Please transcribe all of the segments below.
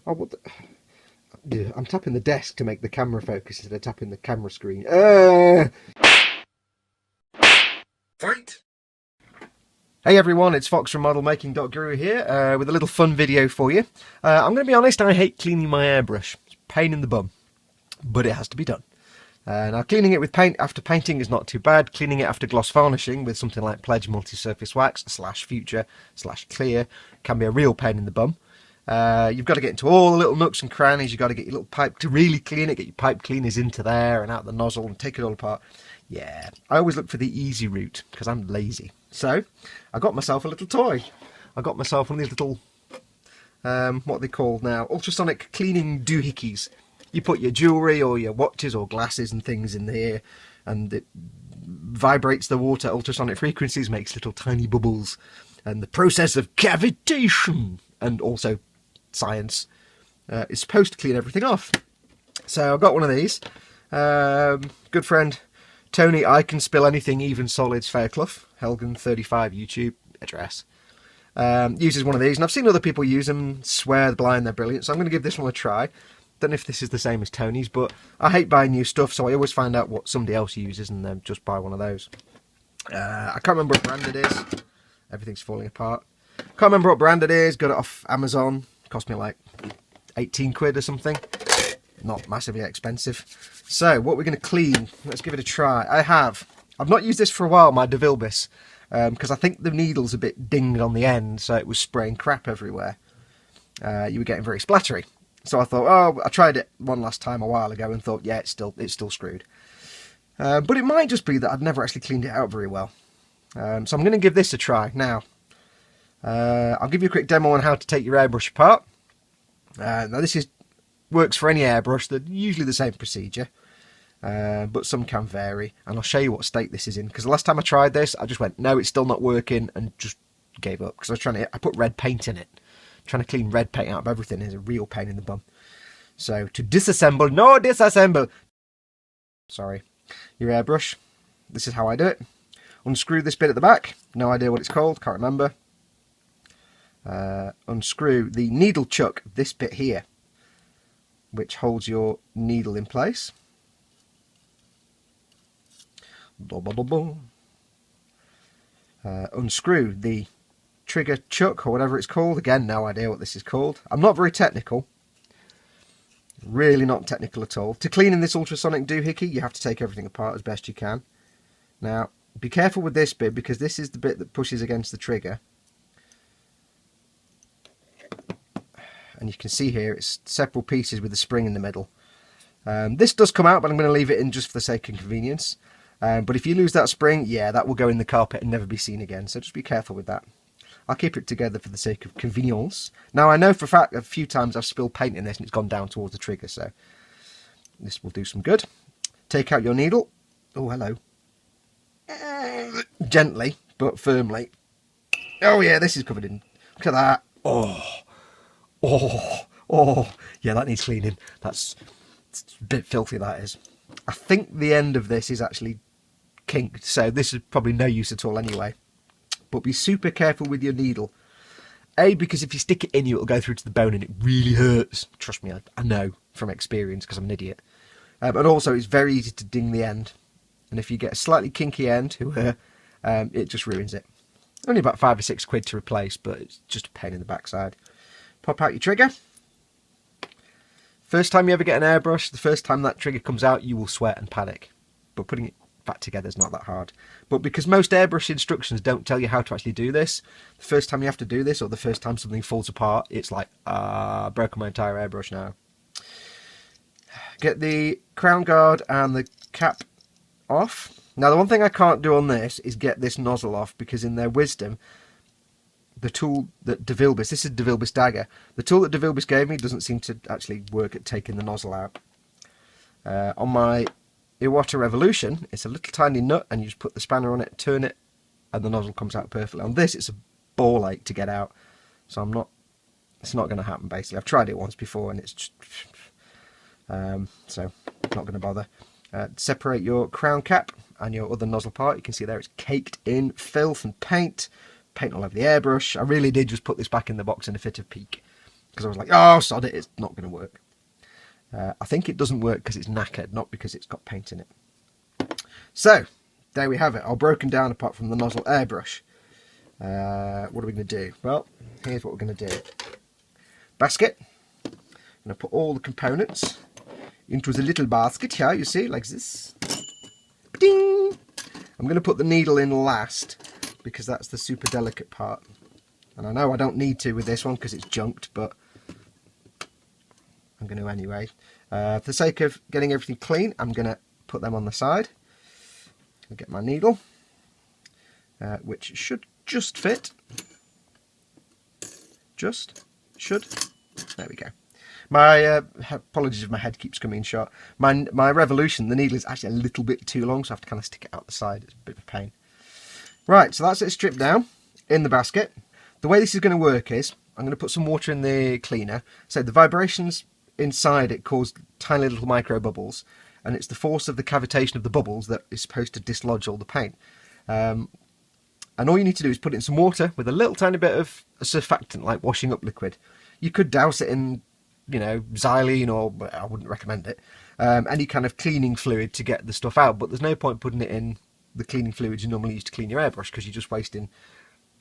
Oh, what the... Yeah, I'm tapping the desk to make the camera focus instead of tapping the camera screen. Fight! Hey everyone, it's Foxx from modelmaking.guru here with a little fun video for you. I'm going to be honest, I hate cleaning my airbrush. It's a pain in the bum, but it has to be done. Now cleaning it with paint after painting is not too bad. Cleaning it after gloss varnishing with something like Pledge multi-surface wax /future/clear can be a real pain in the bum. You've got to get into all the little nooks and crannies. You've got to get your little pipe to really clean it, get your pipe cleaners into there and out the nozzle and take it all apart. Yeah, I always look for the easy route because I'm lazy. So I got myself a little toy. I got myself one of these little, what are they called now? Ultrasonic cleaning doohickeys. You put your jewellery or your watches or glasses and things in here and it vibrates the water at ultrasonic frequencies, makes little tiny bubbles. And the process of cavitation and also science is supposed to clean everything off. So I've got one of these. Good friend Tony, I Can Spill Anything, Even Solids Fairclough, Helgen 35 YouTube address, uses one of these, and I've seen other people use them, swear blind they're brilliant, so I'm going to give this one a try. Don't know if this is the same as Tony's, but I hate buying new stuff, so I always find out what somebody else uses and then just buy one of those. I can't remember what brand it is. Everything's falling apart. Can't remember what brand it is. Got it off Amazon. Cost me like 18 quid or something. Not massively expensive. So what we're going to clean, let's give it a try. I've not used this for a while, my DeVilbiss, because I think the needle's a bit dinged on the end, so it was spraying crap everywhere. You were getting very splattery. So I thought, oh, I tried it one last time a while ago and thought, yeah, it's still screwed. But it might just be that I've never actually cleaned it out very well. So I'm going to give this a try. Now, I'll give you a quick demo on how to take your airbrush apart. Now this works for any airbrush. They're usually the same procedure, but some can vary. And I'll show you what state this is in, because the last time I tried this, I just went, no, it's still not working, and just gave up, because I put red paint in it. Trying to clean red paint out of everything is a real pain in the bum. So to disassemble, sorry, your airbrush, this is how I do it. Unscrew this bit at the back, no idea what it's called, can't remember. Unscrew the needle chuck, this bit here, which holds your needle in place. Unscrew the trigger chuck or whatever it's called. Again, no idea what this is called. I'm not very technical. Really not technical at all. To clean in this ultrasonic doohickey, you have to take everything apart as best you can. Now, be careful with this bit, because this is the bit that pushes against the trigger. And you can see here, it's several pieces with the spring in the middle. This does come out, but I'm going to leave it in just for the sake of convenience. But if you lose that spring, yeah, that will go in the carpet and never be seen again. So just be careful with that. I'll keep it together for the sake of convenience. Now, I know for a fact a few times I've spilled paint in this and it's gone down towards the trigger, so this will do some good. Take out your needle. Oh, hello. Gently, but firmly. Oh, yeah, this is covered in... Look at that. Oh, yeah, that needs cleaning. It's a bit filthy, that is. I think the end of this is actually kinked, so this is probably no use at all anyway. But be super careful with your needle. A, because if you stick it in you, it'll go through to the bone and it really hurts. Trust me, I know from experience because I'm an idiot. And also, it's very easy to ding the end. And if you get a slightly kinky end, it just ruins it. Only about 5 or 6 quid to replace, but it's just a pain in the backside. Pop out your trigger. First time you ever get an airbrush, the first time that trigger comes out, you will sweat and panic. But putting it back together is not that hard. But because most airbrush instructions don't tell you how to actually do this, the first time you have to do this, or the first time something falls apart, it's like, broken my entire airbrush now. Get the crown guard and the cap off. Now, the one thing I can't do on this is get this nozzle off, because in their wisdom, the tool that DeVilbiss, this is DeVilbiss dagger, the tool that DeVilbiss gave me doesn't seem to actually work at taking the nozzle out. On my Iwata Revolution, it's a little tiny nut, and you just put the spanner on it, turn it, and the nozzle comes out perfectly. On this, it's a ball ache to get out, so it's not going to happen, basically. I've tried it once before, and it's just, so not going to bother. Separate your crown cap and your other nozzle part. You can see there it's caked in filth and paint all over the airbrush. I really did just put this back in the box in a fit of pique. because I was like, oh, sod it, it's not going to work. I think it doesn't work because it's knackered, not because it's got paint in it. So, there we have it, all broken down apart from the nozzle airbrush. What are we going to do? Well, here's what we're going to do. Basket. I'm going to put all the components into the little basket here, you see, like this. Ding! I'm going to put the needle in last because that's the super delicate part. And I know I don't need to with this one because it's junked, but I'm going to anyway. For the sake of getting everything clean, I'm going to put them on the side. I'll get my needle, which should just fit. Should. There we go. My apologies if my head keeps coming short. My revolution, the needle is actually a little bit too long, so I have to kind of stick it out the side. It's a bit of a pain. Right, so that's it stripped down in the basket. The way this is going to work is I'm going to put some water in the cleaner. So the vibrations inside it cause tiny little micro bubbles, and it's the force of the cavitation of the bubbles that is supposed to dislodge all the paint. And all you need to do is put it in some water with a little tiny bit of a surfactant, like washing up liquid. You could douse it in, you know, xylene, or I wouldn't recommend it, any kind of cleaning fluid to get the stuff out, but there's no point putting it in the cleaning fluids you normally use to clean your airbrush, because you're just wasting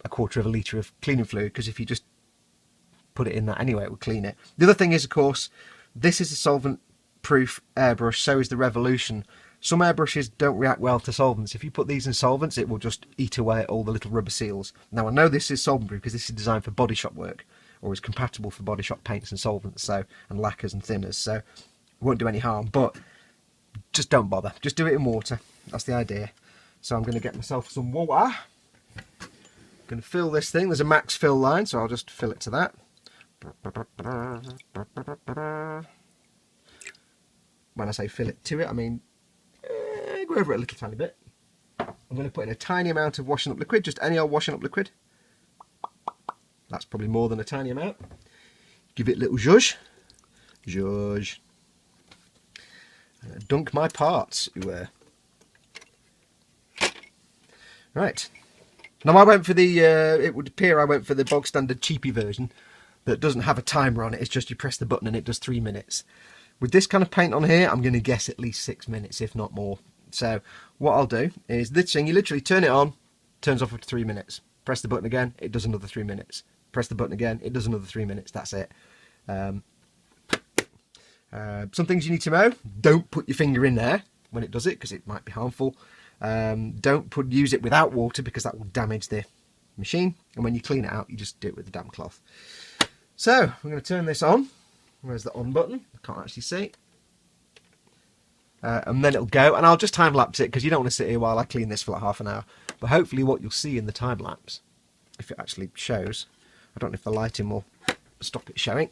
a quarter of a litre of cleaning fluid, because if you just put it in that anyway, it would clean it. The other thing is, of course, this is a solvent-proof airbrush, so is the Revolution. Some airbrushes don't react well to solvents. If you put these in solvents, it will just eat away at all the little rubber seals. Now, I know this is solvent-proof because this is designed for body shop work, or is compatible for body shop paints and solvents, so, and lacquers and thinners, so it won't do any harm, but just don't bother. Just do it in water. That's the idea. So I'm going to get myself some water. I'm going to fill this thing. There's a max fill line, so I'll just fill it to that. When I say fill it to it, I mean go over it a little tiny bit. I'm going to put in a tiny amount of washing up liquid, just any old washing up liquid. That's probably more than a tiny amount. Give it a little zhuzh. Zhuzh. Dunk my parts. Right. Now I went for the, it would appear I went for the bog standard cheapy version that doesn't have a timer on it. It's just you press the button and it does 3 minutes. With this kind of paint on here, I'm going to guess at least 6 minutes, if not more. So what I'll do is this thing, you literally turn it on, turns off after 3 minutes. Press the button again, it does another 3 minutes. Press the button again, it does another 3 minutes. That's it. Some things you need to know: don't put your finger in there when it does it, because it might be harmful. Don't use it without water, because that will damage the machine. And when you clean it out, you just do it with a damp cloth. So I'm going to turn this on. Where's the on button? I can't actually see. And then it'll go, and I'll just time lapse it, because you don't want to sit here while I clean this for like half an hour. But hopefully what you'll see in the time lapse, if it actually shows, I don't know if the lighting will stop it showing,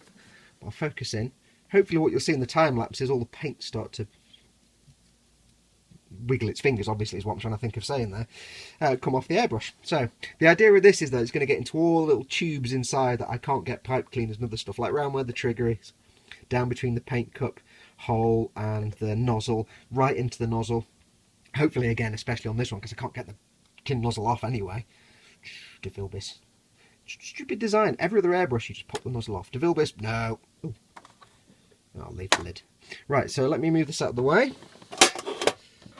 but I'll focus in. Hopefully what you'll see in the time lapse is all the paint start to wiggle its fingers, obviously is what I'm trying to think of saying there, come off the airbrush. So the idea with this is that it's going to get into all the little tubes inside that I can't get pipe cleaners and other stuff, like around where the trigger is, down between the paint cup hole and the nozzle, right into the nozzle. Hopefully, again, especially on this one, because I can't get the tin nozzle off anyway. DeVilbiss. Stupid design. Every other airbrush, you just pop the nozzle off. DeVilbiss, no. Ooh. I'll leave the lid. Right, so let me move this out of the way.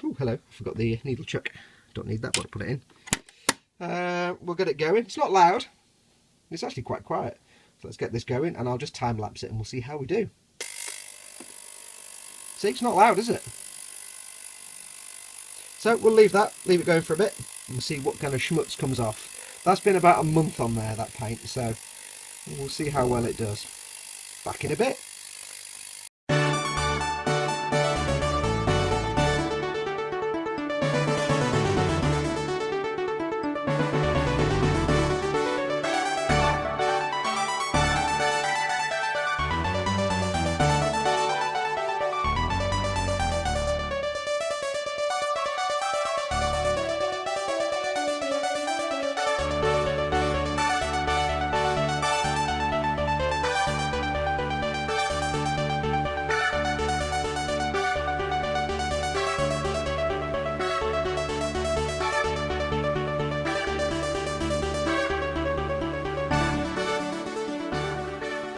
Oh, hello. I forgot the needle chuck. Don't need that, but I'll put it in. We'll get it going. It's not loud. It's actually quite quiet. So let's get this going, and I'll just time lapse it, and we'll see how we do. See, it's not loud, is it? So we'll leave it going for a bit, and we'll see what kind of schmutz comes off. That's been about a month on there, that paint, so we'll see how well it does. Back in a bit.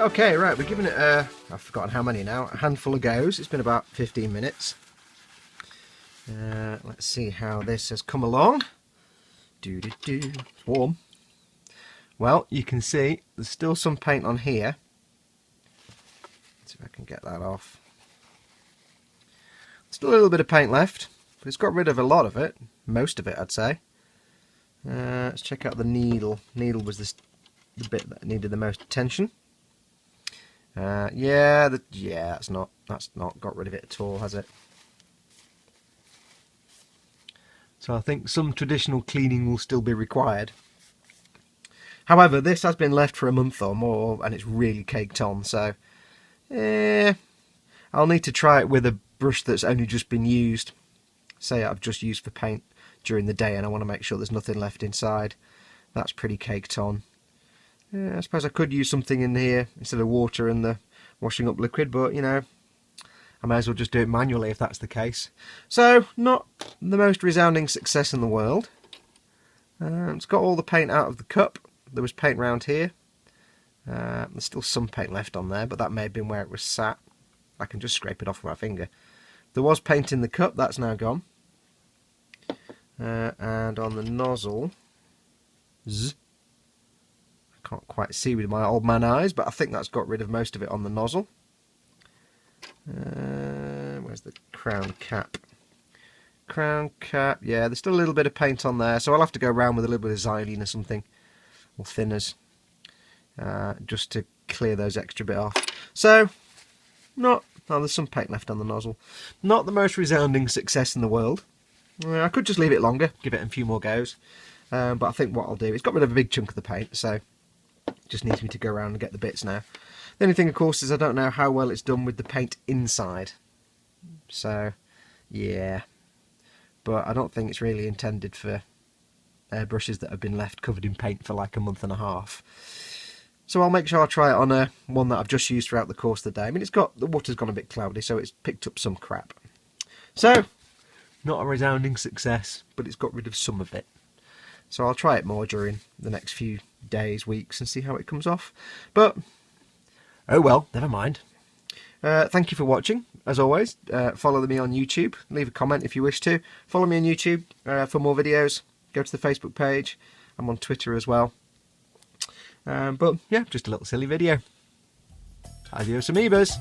Okay, right, we're giving it I've forgotten how many now, a handful of goes. It's been about 15 minutes. Let's see how this has come along. It's warm. Well, you can see there's still some paint on here. Let's see if I can get that off. Still a little bit of paint left, but it's got rid of a lot of it. Most of it, I'd say. Let's check out the needle. Needle was the bit that needed the most attention. That's not got rid of it at all, has it? So I think some traditional cleaning will still be required. However, this has been left for a month or more, and it's really caked on. So, I'll need to try it with a brush that's only just been used. Say I've just used for paint during the day, and I want to make sure there's nothing left inside. That's pretty caked on. I suppose I could use something in here instead of water and the washing up liquid, but you know, I may as well just do it manually if that's the case. So, not the most resounding success in the world. It's got all the paint out of the cup. There was paint around here. There's still some paint left on there, but that may have been where it was sat. I can just scrape it off with my finger. There was paint in the cup, that's now gone. And on the nozzle, I can't quite see with my old man eyes, but I think that's got rid of most of it on the nozzle. Where's the crown cap? Crown cap, yeah, there's still a little bit of paint on there, so I'll have to go around with a little bit of xylene or something, or thinners, just to clear those extra bit off. So, there's some paint left on the nozzle. Not the most resounding success in the world. I could just leave it longer, give it a few more goes, but I think what I'll do, it's got rid of a big chunk of the paint, so it just needs me to go around and get the bits now. The only thing, of course, is I don't know how well it's done with the paint inside. So, yeah. But I don't think it's really intended for airbrushes that have been left covered in paint for like a month and a half. So I'll make sure I try it on one that I've just used throughout the course of the day. I mean, the water's gone a bit cloudy, so it's picked up some crap. So, not a resounding success, but it's got rid of some of it. So I'll try it more during the next few days, weeks, and see how it comes off. But, oh well, never mind. Thank you for watching, as always. Follow me on YouTube. Leave a comment if you wish to. Follow me on YouTube for more videos. Go to the Facebook page. I'm on Twitter as well. But yeah, just a little silly video. Adios amoebas.